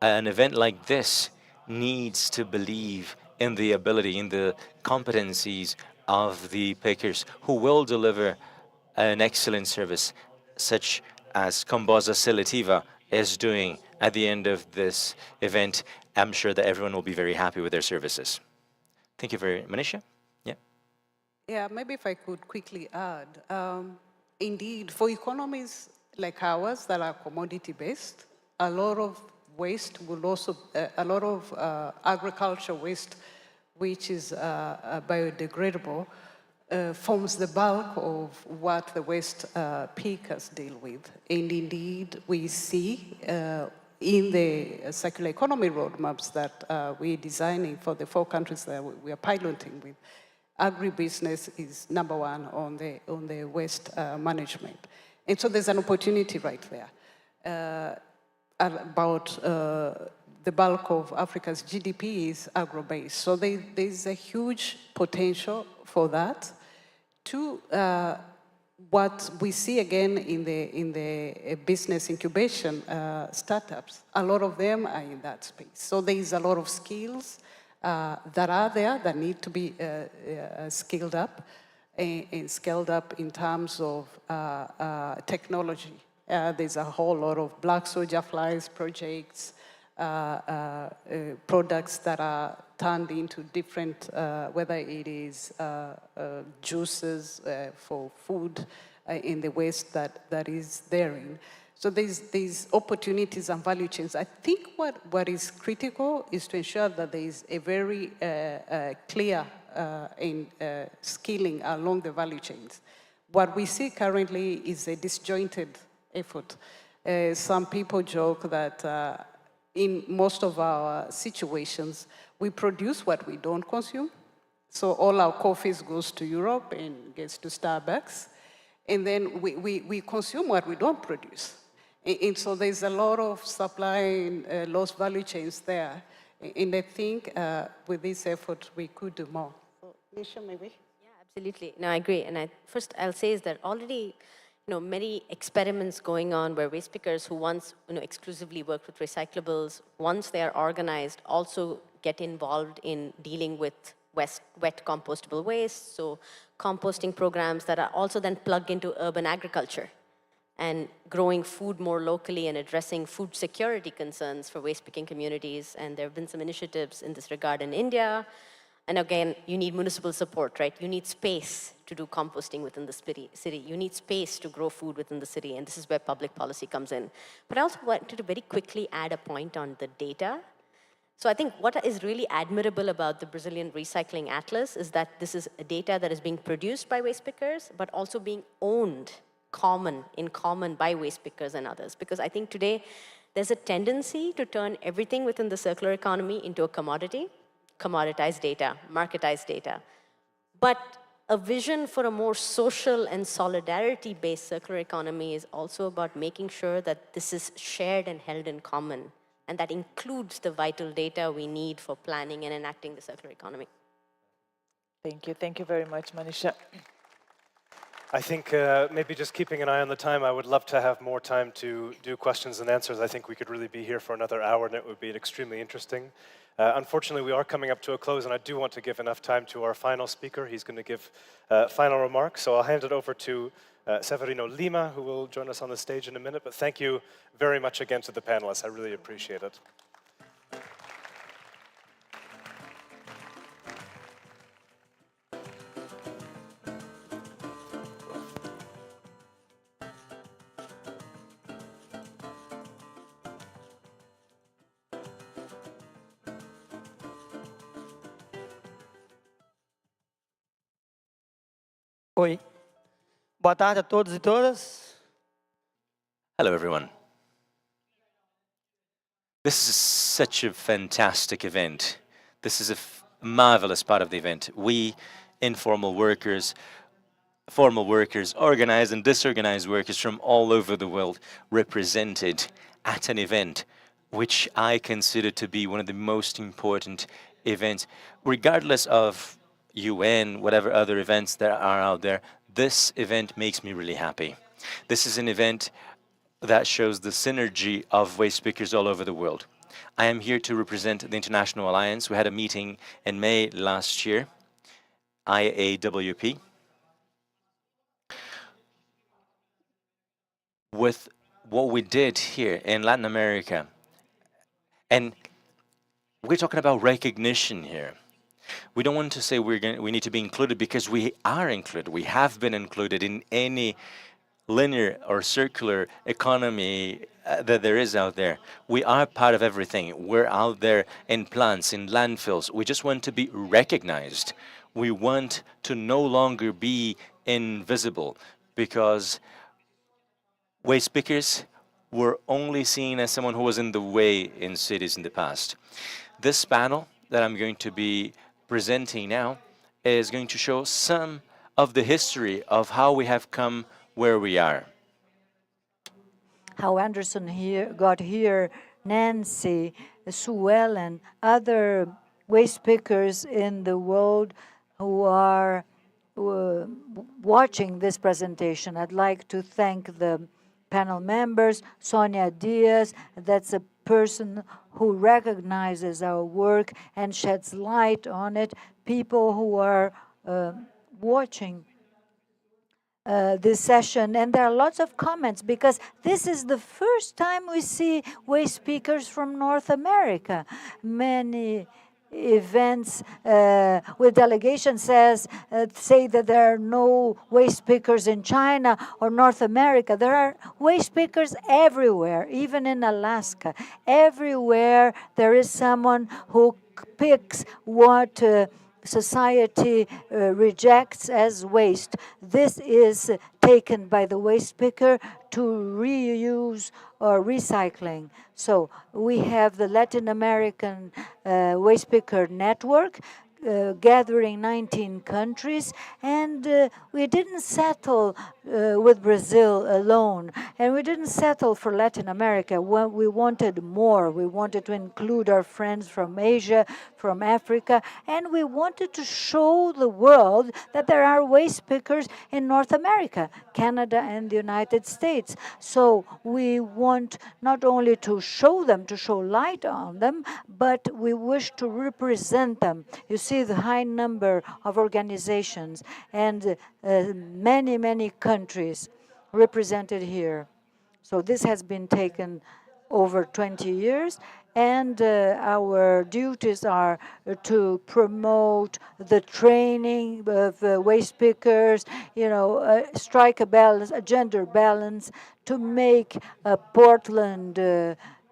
An event like this needs to believe in the ability, in the competencies of the pickers who will deliver an excellent service, such as Combosa Seletiva is doing at the end of this event. I'm sure that everyone will be very happy with their services. Thank you very much. Manisha? Yeah. Yeah, maybe if I could quickly add, indeed, for economies like ours that are commodity-based, a lot of waste will also, a lot of agriculture waste, which is biodegradable, forms the bulk of what the waste pickers deal with. And indeed, we see in the circular economy roadmaps that we're designing for the 4 countries that we are piloting with, agribusiness is #1 on the waste management. And so there's an opportunity right there. About the bulk of Africa's GDP is agro-based. So there's a huge potential for that. To what we see again in the business incubation startups, a lot of them are in that space. So there is a lot of skills that are there that need to be skilled up and scaled up in terms of technology. There's a whole lot of black soldier flies projects, products that are turned into different, whether it is juices for food in the waste that is therein. So there's opportunities and value chains. I think what is critical is to ensure that there is a very clear skilling along the value chains. What we see currently is a disjointed effort. Some people joke that in most of our situations, we produce what we don't consume. So all our coffees goes to Europe and gets to Starbucks. And then we consume what we don't produce. And so there's a lot of supply and lost value chains there. And I think with this effort, we could do more. So, Nisha, maybe? Yeah, absolutely. No, I agree. And first I'll say is that already many experiments going on where waste pickers who once exclusively worked with recyclables, once they are organized, also get involved in dealing with wet compostable waste, so composting programs that are also then plugged into urban agriculture and growing food more locally and addressing food security concerns for waste-picking communities. And there have been some initiatives in this regard in India. And again, you need municipal support, right? You need space to do composting within the city. You need space to grow food within the city, and this is where public policy comes in. But I also wanted to very quickly add a point on the data. So I think what is really admirable about the Brazilian Recycling Atlas is that this is data that is being produced by waste pickers, but also being owned in common by waste pickers and others. Because I think today there's a tendency to turn everything within the circular economy into a commodity, commoditized data, marketized data. But a vision for a more social and solidarity-based circular economy is also about making sure that this is shared and held in common. And that includes the vital data we need for planning and enacting the circular economy. Thank you. Thank you very much, Manisha. I think maybe just keeping an eye on the time, I would love to have more time to do questions and answers. I think we could really be here for another hour, and it would be extremely interesting. Unfortunately, we are coming up to a close, and I do want to give enough time to our final speaker. He's going to give final remarks, so I'll hand it over to Severino Lima, who will join us on the stage in a minute. But thank you very much again to the panelists. I really appreciate it. Oi. Boa tarde a todos e todas. Hello, everyone. This is such a fantastic event. This is a marvelous part of the event. We, informal workers, formal workers, organized and disorganized workers from all over the world represented at an event which I consider to be one of the most important events, regardless of UN, whatever other events there are out there. This event makes me really happy. This is an event that shows the synergy of waste pickers all over the world. I am here to represent the International Alliance. We had a meeting in May last year, IAWP, with what we did here in Latin America. And we're talking about recognition here. We don't want to say we need to be included, because we are included. We have been included in any linear or circular economy that there is out there. We are part of everything. We're out there in plants, in landfills. We just want to be recognized. We want to no longer be invisible, because waste pickers were only seen as someone who was in the way in cities in the past. This panel that I'm going to be presenting now is going to show some of the history of how we have come where we are. How Anderson got here, Nancy, Sue Ellen, other waste pickers in the world who are watching this presentation. I'd like to thank the panel members, Sonia Diaz, that's a person who recognizes our work and sheds light on it, people who are watching this session. And there are lots of comments, because this is the first time we see waste pickers from North America. Many events with delegation say that there are no waste pickers in China or North America. There are waste pickers everywhere, even in Alaska. Everywhere there is someone who picks what society rejects as waste. This is taken by the waste picker to reuse or recycling. So we have the Latin American waste picker network gathering 19 countries, and we didn't settle with Brazil alone, and we didn't settle for Latin America. We wanted more. We wanted to include our friends from Asia, from Africa, and we wanted to show the world that there are waste pickers in North America, Canada, and the United States. So we want not only to show them, to show light on them, but we wish to represent them. You see, see the high number of organizations and many, many countries represented here. So this has been taken over 20 years, and our duties are to promote the training of waste pickers, strike a balance, a gender balance, to make Portland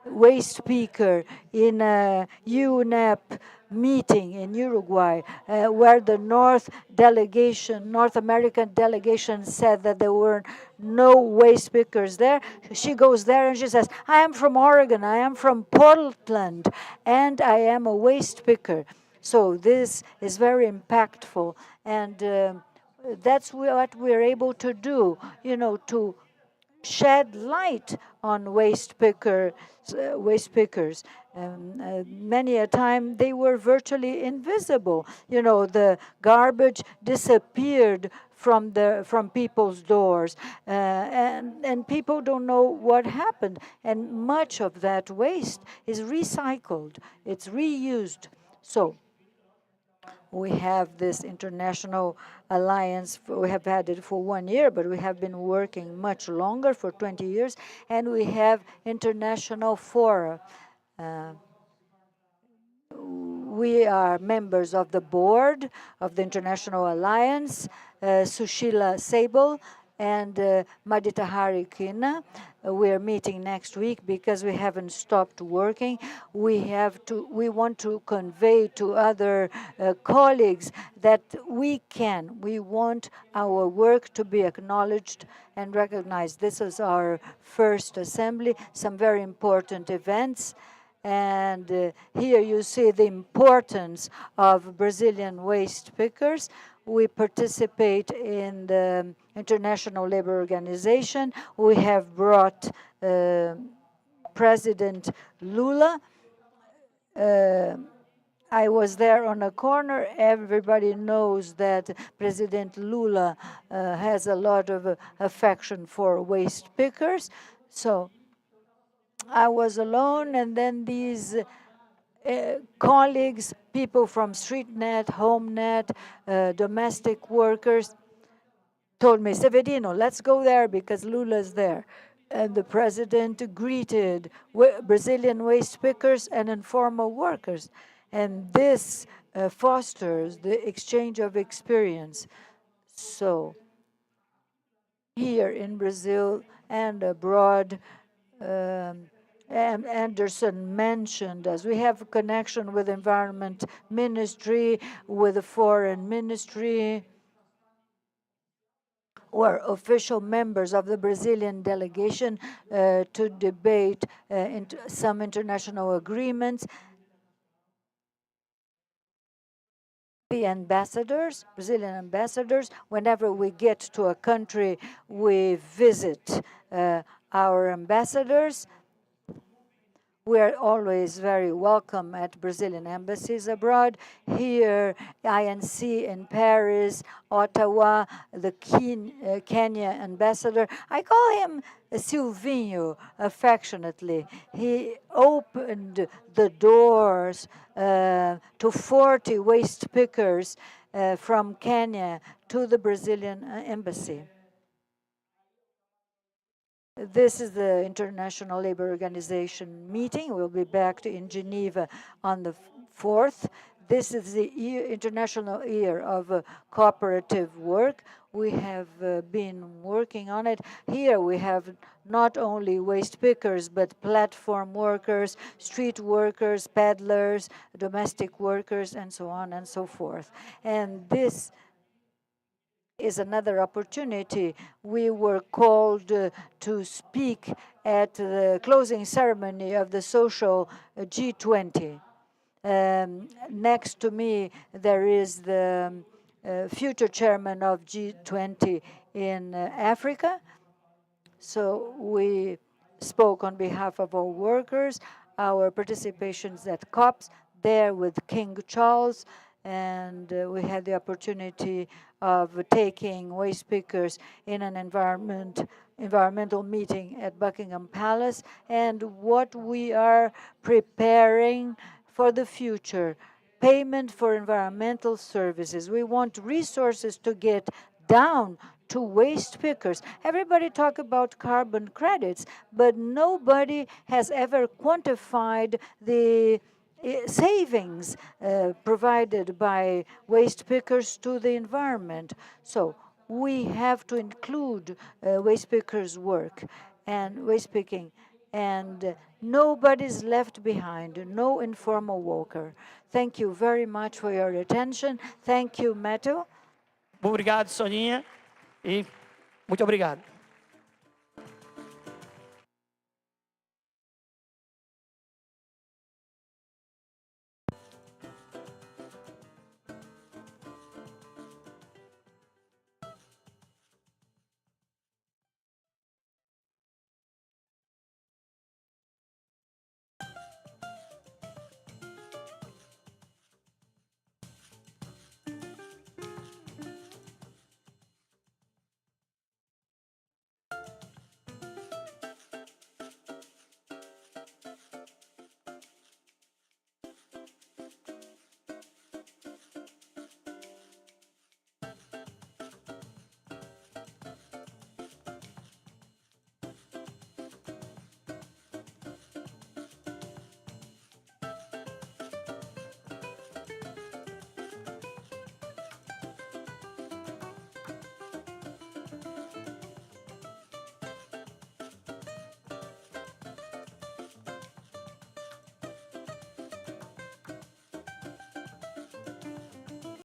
waste picker in a UNEP meeting in Uruguay, where the North American delegation said that there were no waste pickers there. She goes there and she says, I am from Oregon, I am from Portland, and I am a waste picker. So this is very impactful, and that's what we're able to do, to shed light on waste pickers. Many a time they were virtually invisible. The garbage disappeared from people's doors, and people don't know what happened. And much of that waste is recycled. It's reused. So we have this international alliance. We have had it for 1 year, but we have been working much longer, for 20 years, and we have international fora. We are members of the board of the International Alliance, Sushila Sable and Madita Harikina. We're meeting next week because we haven't stopped working. We want to convey to other colleagues that we want our work to be acknowledged and recognized. This is our first assembly, some very important events. And here you see the importance of Brazilian waste pickers. We participate in the International Labour Organization. We have brought President Lula. I was there on a corner. Everybody knows that President Lula has a lot of affection for waste pickers. So I was alone, and then these colleagues, people from StreetNet, HomeNet, domestic workers, told me, Severino, let's go there because Lula's there. And the president greeted Brazilian waste pickers and informal workers. And this fosters the exchange of experience. So here in Brazil and abroad, Anderson mentioned us. We have a connection with Environment Ministry, with the Foreign Ministry. We're official members of the Brazilian delegation to debate some international agreements. The ambassadors, Brazilian ambassadors, whenever we get to a country, we visit our ambassadors. We're always very welcome at Brazilian embassies abroad. Here, INC in Paris, Ottawa, the Kenya ambassador. I call him Silvinho affectionately. He opened the doors to 40 waste pickers from Kenya to the Brazilian embassy. This is the International Labour Organization meeting. We'll be back in Geneva on the 4th. This is the International Year of Cooperative Work. We have been working on it. Here we have not only waste pickers, but platform workers, street workers, peddlers, domestic workers, and so on and so forth. And this is another opportunity. We were called to speak at the closing ceremony of the social G20. Next to me, there is the future chairman of G20 in Africa. So we spoke on behalf of our workers, our participations at COPs, there with King Charles, and we had the opportunity of taking waste pickers in an environmental meeting at Buckingham Palace, and what we are preparing for the future. payment for environmental services. We want resources to get down to waste pickers. Everybody talk about carbon credits, but nobody has ever quantified the savings provided by waste pickers to the environment. So we have to include waste pickers' work and waste picking, and nobody's left behind, no informal worker. Thank you very much for your attention. Thank you, Meto. Obrigado, Soninha. E muito obrigado.